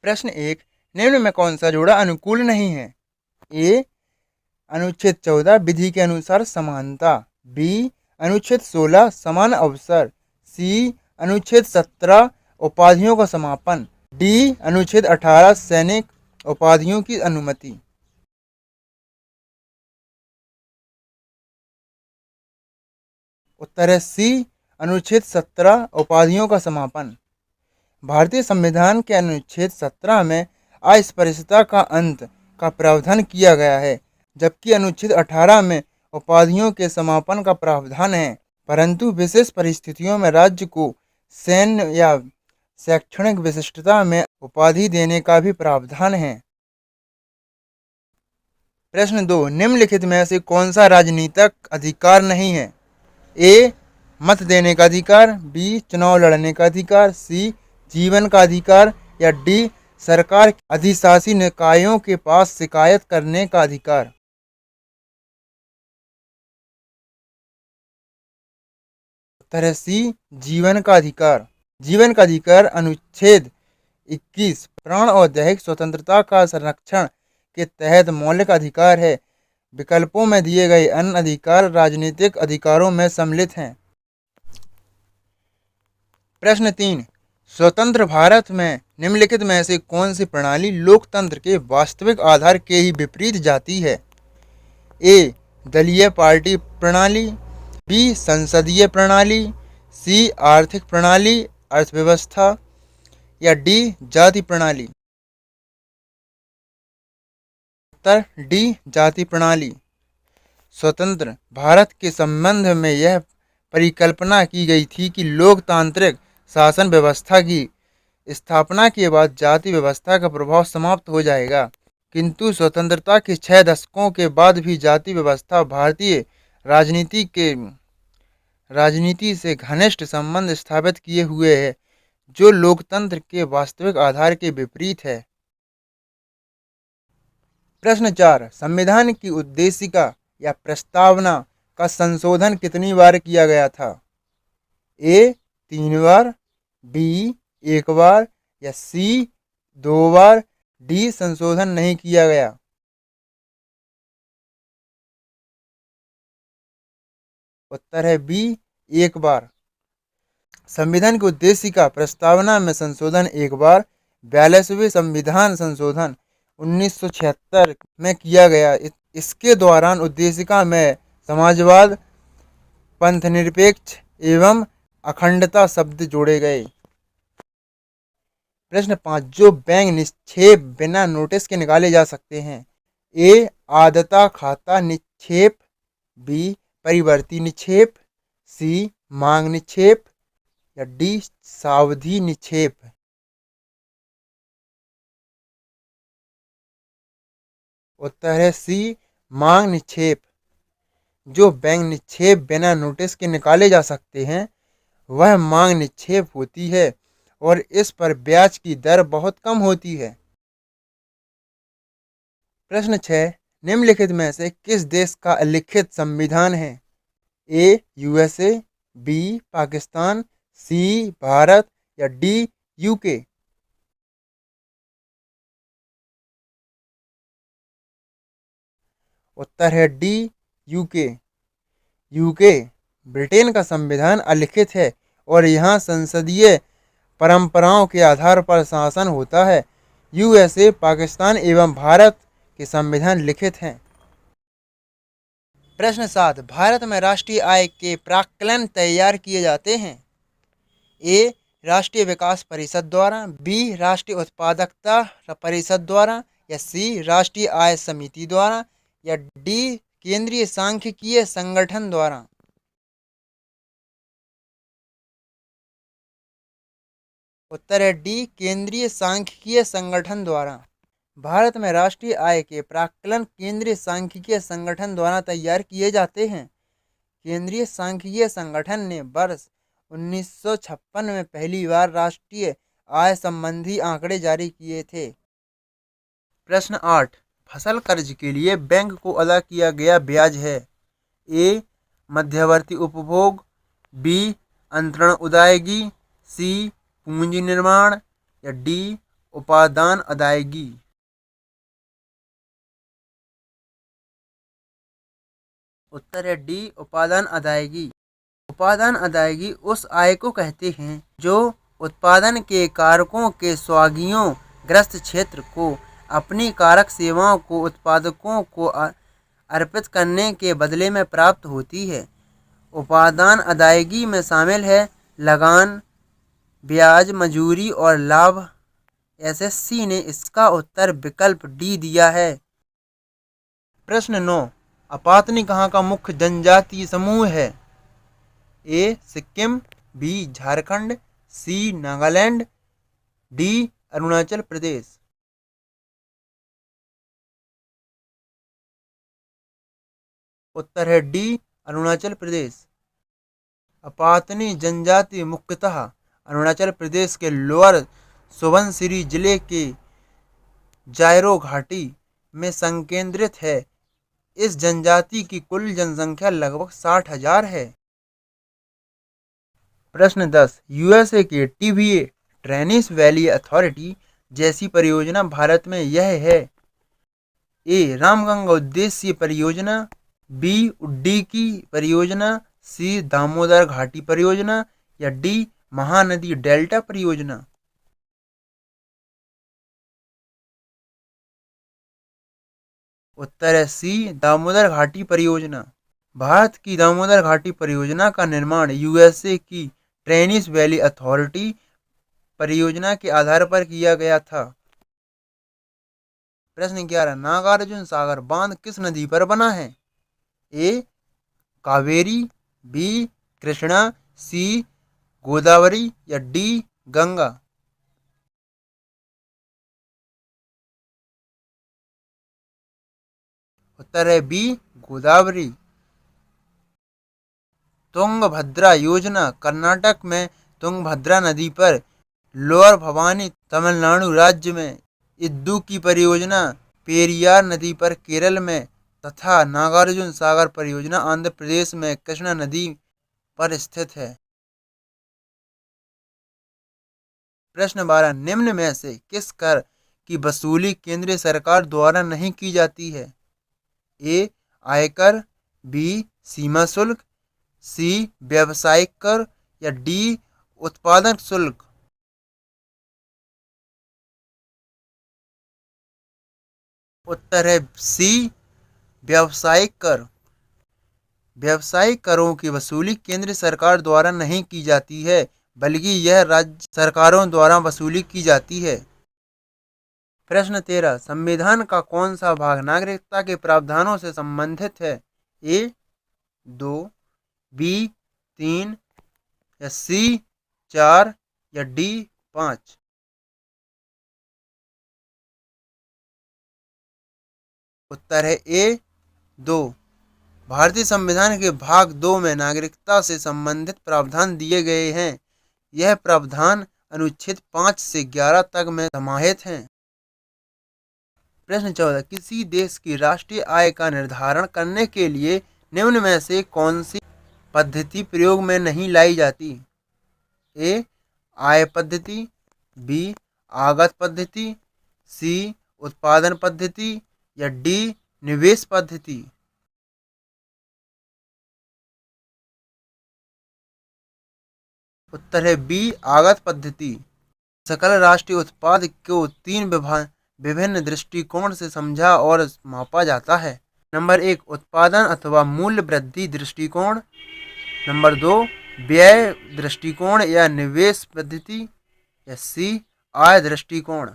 प्रश्न 1, निम्न में कौन सा जोड़ा अनुकूल नहीं है? ए, अनुच्छेद 14 विधि के अनुसार समानता। बी, अनुच्छेद 16 समान अवसर। सी, अनुच्छेद 17 उपाधियों का समापन। डी, अनुच्छेद 18 सैनिक उपाधियों की अनुमति। उत्तर है सी, अनुच्छेद 17 उपाधियों का समापन। भारतीय संविधान के अनुच्छेद 17 में अस्पृश्यता का अंत का प्रावधान किया गया है, जबकि अनुच्छेद 18 में उपाधियों के समापन का प्रावधान है, परंतु विशेष परिस्थितियों में राज्य को सैन्य या शैक्षणिक विशिष्टता में उपाधि देने का भी प्रावधान है। प्रश्न 2, निम्नलिखित में से कौन सा राजनीतिक अधिकार नहीं है? ए, मत देने का अधिकार। बी, चुनाव लड़ने का अधिकार। सी, जीवन का अधिकार। या डी, सरकार अधिशासी निकायों के पास शिकायत करने का अधिकार। उत्तर है सी, जीवन का अधिकार। जीवन का अधिकार अनुच्छेद 21 प्राण और दैहिक स्वतंत्रता का संरक्षण के तहत मौलिक अधिकार है। विकल्पों में दिए गए अन्य अधिकार राजनीतिक अधिकारों में सम्मिलित हैं। प्रश्न 3, स्वतंत्र भारत में निम्नलिखित में से कौन सी प्रणाली लोकतंत्र के वास्तविक आधार के ही विपरीत जाती है? ए, दलीय पार्टी प्रणाली। बी, संसदीय प्रणाली। सी, आर्थिक प्रणाली अर्थव्यवस्था। या डी, जाति प्रणाली। उत्तर डी, जाति प्रणाली। स्वतंत्र भारत के संबंध में यह परिकल्पना की गई थी कि लोकतांत्रिक शासन व्यवस्था की स्थापना के बाद जाति व्यवस्था का प्रभाव समाप्त हो जाएगा, किंतु स्वतंत्रता के 6 दशकों के बाद भी जाति व्यवस्था भारतीय राजनीति से घनिष्ठ संबंध स्थापित किए हुए है, जो लोकतंत्र के वास्तविक आधार के विपरीत है। प्रश्न 4, संविधान की उद्देशिका या प्रस्तावना का संशोधन कितनी बार किया गया था? ए, 3 बार। बी, 1 बार। या सी, 2 बार। डी, संशोधन नहीं किया गया। उत्तर है बी, 1 बार। संविधान की उद्देशिका प्रस्तावना में संशोधन 1 बार 42वें संविधान संशोधन 1976 में किया गया। इसके दौरान उद्देशिका में समाजवाद, पंथनिरपेक्ष एवं अखंडता शब्द जोड़े गए। प्रश्न 5, जो बैंक निक्षेप बिना नोटिस के निकाले जा सकते हैं? ए, आदता खाता निक्षेप। बी, परिवर्ती निक्षेप। सी, मांग निक्षेप। या डी, सावधि निक्षेप। उत्तर है सी, मांग निक्षेप। जो बैंक निक्षेप बिना नोटिस के निकाले जा सकते हैं वह मांग निक्षेप होती है और इस पर ब्याज की दर बहुत कम होती है। प्रश्न 6, निम्नलिखित में से किस देश का लिखित संविधान है? ए, यूएसए। बी, पाकिस्तान। सी, भारत। या डी, यूके। उत्तर है डी, यूके। यूके ब्रिटेन का संविधान अलिखित है और यहाँ संसदीय परंपराओं के आधार पर शासन होता है। यूएसए, पाकिस्तान एवं भारत के संविधान लिखित हैं। प्रश्न 7, भारत में राष्ट्रीय आय के प्राक्कलन तैयार किए जाते हैं? ए, राष्ट्रीय विकास परिषद द्वारा। बी, राष्ट्रीय उत्पादकता परिषद द्वारा। या सी, राष्ट्रीय आय समिति द्वारा। या डी, केंद्रीय सांख्यिकीय संगठन द्वारा। उत्तर है डी, केंद्रीय सांख्यिकीय संगठन द्वारा। भारत में राष्ट्रीय आय के प्राक्कलन केंद्रीय सांख्यिकीय संगठन द्वारा तैयार किए जाते हैं। केंद्रीय सांख्यिकीय संगठन ने वर्ष 1956 में पहली बार राष्ट्रीय आय संबंधी आंकड़े जारी किए थे। प्रश्न 8, फसल कर्ज के लिए बैंक को अदा किया गया ब्याज है? ए, मध्यवर्ती उपभोग। बी, अंतरण उदायगी। सी, पूंजी निर्माण। या डी, उपादान अदायगी। उत्तर है डी, उपादान अदायगी। उपादान अदायगी उस आय को कहते हैं जो उत्पादन के कारकों के स्वयं ग्रस्त क्षेत्र को अपनी कारक सेवाओं को उत्पादकों को अर्पित करने के बदले में प्राप्त होती है। उपादान अदायगी में शामिल है लगान, ब्याज, मजूरी और लाभ। एसएससी ने इसका उत्तर विकल्प डी दिया है। प्रश्न 9, अपातनी कहाँ का मुख्य जनजातीय समूह है? ए सिक्किम, बी झारखंड, सी नागालैंड, डी अरुणाचल प्रदेश। उत्तर है डी, अरुणाचल प्रदेश। अपातनी जनजाति मुख्यतः अरुणाचल प्रदेश के लोअर सुबनसिरी जिले के जायरो घाटी में संकेंद्रित है। इस जनजाति की कुल जनसंख्या लगभग 60,000 है। प्रश्न 10, यूएसए के टीवीए ट्रेनिस वैली अथॉरिटी जैसी परियोजना भारत में यह है? ए रामगंगा उद्देश्य परियोजना, बी उड्डीकी परियोजना, सी दामोदर घाटी परियोजना या डी महानदी डेल्टा परियोजना। उत्तर है सी, दामोदर घाटी परियोजना। भारत की दामोदर घाटी परियोजना का निर्माण यूएसए की ट्रेनिस वैली अथॉरिटी परियोजना के आधार पर किया गया था। प्रश्न 11, नागार्जुन सागर बांध किस नदी पर बना है? ए कावेरी, बी कृष्णा, सी गोदावरी या डी गंगा। उत्तर है बी गोदावरी। तुंगभद्रा योजना कर्नाटक में तुंगभद्रा नदी पर, लोअर भवानी तमिलनाडु राज्य में, इद्दूकी परियोजना पेरियार नदी पर केरल में तथा नागार्जुन सागर परियोजना आंध्र प्रदेश में कृष्णा नदी पर स्थित है। प्रश्न 12, निम्न में से किस कर की वसूली केंद्र सरकार द्वारा नहीं की जाती है? ए आयकर, बी सीमा शुल्क, सी व्यावसायिक कर या डी उत्पादन शुल्क। उत्तर है सी व्यावसायिक कर। व्यावसायिक करों की वसूली केंद्र सरकार द्वारा नहीं की जाती है, बल्कि यह राज्य सरकारों द्वारा वसूली की जाती है। प्रश्न 13, संविधान का कौन सा भाग नागरिकता के प्रावधानों से संबंधित है? ए 2, बी 3 या सी 4 या डी 5। उत्तर है ए 2। भारतीय संविधान के भाग 2 में नागरिकता से संबंधित प्रावधान दिए गए हैं। यह प्रावधान अनुच्छेद 5 से 11 तक में समाहित हैं। प्रश्न 14, किसी देश की राष्ट्रीय आय का निर्धारण करने के लिए निम्न में से कौन सी पद्धति प्रयोग में नहीं लाई जाती? ए आय पद्धति, बी आगत पद्धति, सी उत्पादन पद्धति या डी निवेश पद्धति। उत्तर है बी आगत पद्धति। सकल राष्ट्रीय उत्पाद को 3 विभिन्न दृष्टिकोण से समझा और मापा जाता है। नंबर 1 उत्पादन अथवा मूल्य वृद्धि दृष्टिकोण, नंबर 2 व्यय दृष्टिकोण या निवेश पद्धति, या सी आय दृष्टिकोण।